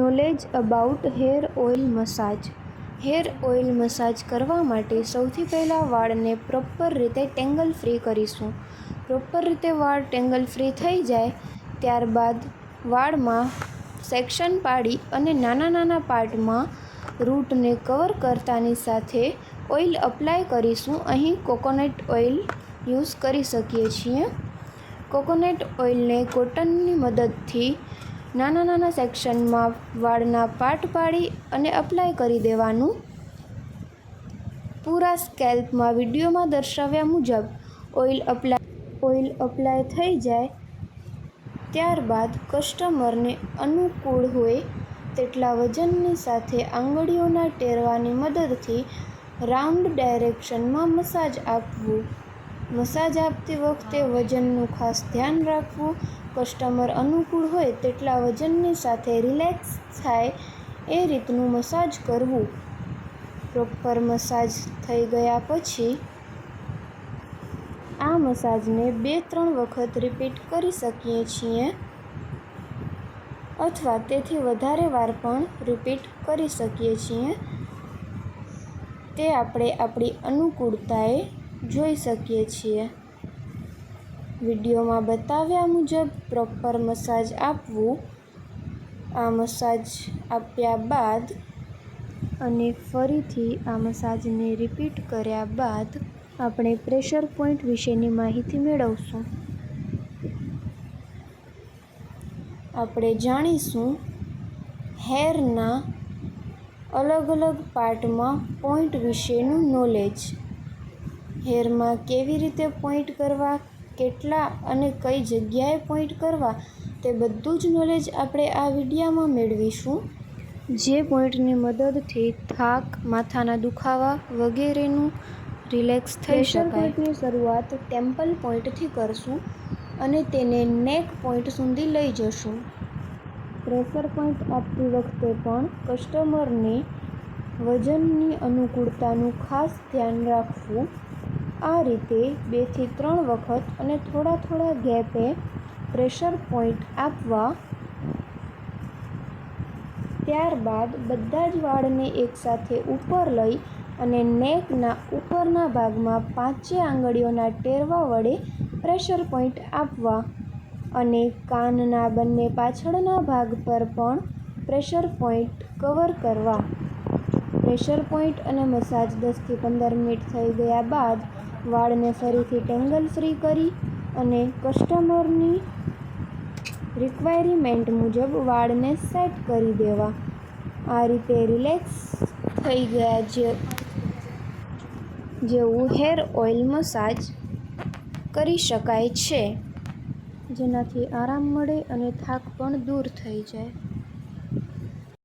Knowledge about hair oil massage. Hair oil massage કરવા માટે સૌથી પહેલાં વાળને પ્રોપર રીતે ટેંગલ ફ્રી કરીશું. પ્રોપર રીતે વાળ ટેંગલ ફ્રી થઈ જાય ત્યારબાદ વાળમાં સેક્શન પાડી અને નાના નાના પાર્ટમાં રૂટને કવર કરતાની સાથે ઓઇલ અપ્લાય કરીશું. અહીં કોકોનટ ઓઇલ યુઝ કરી શકીએ છીએ. કોકોનટ ઓઇલને કોટનની મદદથી નાના નાના સેક્શનમાં વાળના પાર્ટ પાડી અને અપ્લાય કરી દેવાનું. પૂરા સ્કેલ્પમાં વિડીયોમાં દર્શાવ્યા મુજબ ઓઇલ અપ્લાય થઈ જાય ત્યારબાદ કસ્ટમરને અનુકૂળ હોય તેટલા વજનની સાથે આંગળીઓના ટેરવાની મદદથી રાઉન્ડ ડાયરેક્શનમાં મસાજ આપવું. મસાજ આપતી વખતે વજનનું ખાસ ધ્યાન રાખવું. કસ્ટમર અનુકૂળ હોય તેટલા વજનની સાથે રિલેક્સ થાય એ રીતનું મસાજ કરવું. પ્રોપર મસાજ થઈ ગયા પછી આ મસાજને 2-3 વખત રિપીટ કરી શકીએ છીએ અથવા તેથી વધારે વાર પણ રિપીટ કરી શકીએ છીએ. તે આપણે આપણી અનુકૂળતાએ જોઈ શકીએ છીએ. વિડીયોમાં બતાવ્યા મુજબ પ્રોપર મસાજ આપવું. આ મસાજ આપ્યા બાદ અને ફરીથી આ મસાજને રિપીટ કર્યા બાદ આપણે પ્રેશર પોઈન્ટ વિશેની માહિતી મેળવશું. આપણે જાણીશું હેરના અલગ અલગ પાર્ટમાં પોઈન્ટ વિશેનું નોલેજ. હેરમાં કેવી રીતે પોઈન્ટ કરવા, કેટલા અને કઈ જગ્યાએ પોઈન્ટ કરવા તે બધું જ નોલેજ આપણે આ વિડીયોમાં મેળવીશું. જે પોઈન્ટની મદદથી થાક, માથાના દુખાવા વગેરેનું રિલેક્સ થઈ શકાય. પ્રેશર પોઈન્ટની શરૂઆત ટેમ્પલ પોઈન્ટથી કરશું અને તેને નેક પોઈન્ટ સુધી લઈ જશું. પ્રેશર પોઈન્ટ આપતી વખતે પણ કસ્ટમરને વજનની અનુકૂળતાનું ખાસ ધ્યાન રાખવું. આ રીતે 2-3 વખત અને થોડા થોડા ગેપે પ્રેશર પોઈન્ટ આપવા. ત્યારબાદ બધા જ વાળને એકસાથે ઉપર લઈ અને નેકના ઉપરના ભાગમાં 5 આંગળીઓના ટેરવા વડે પ્રેશર પોઈન્ટ આપવા અને કાનના બંને પાછળના ભાગ પર પણ પ્રેશર પોઈન્ટ કવર કરવા. પ્રેશર પોઈન્ટ અને મસાજ 10-15 મિનિટ થઈ ગયા બાદ વાળને ફરીથી ટેંગલ ફ્રી કરી અને કસ્ટમરની રિક્વાયરમેન્ટ મુજબ વાળને સેટ કરી દેવા. આ રીતે રિલેક્સ થઈ ગયા જેવું હેર ઓઇલ મસાજ કરી શકાય છે, જેનાથી આરામ મળે અને થાક પણ દૂર થઈ જાય.